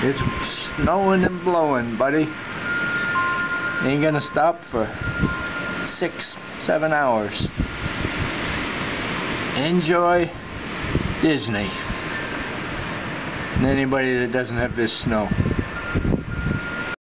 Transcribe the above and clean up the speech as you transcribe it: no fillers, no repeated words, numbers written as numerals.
It's snowing and blowing, buddy. Ain't gonna stop for 6-7 hours. Enjoy Disney. And anybody that doesn't have this snow.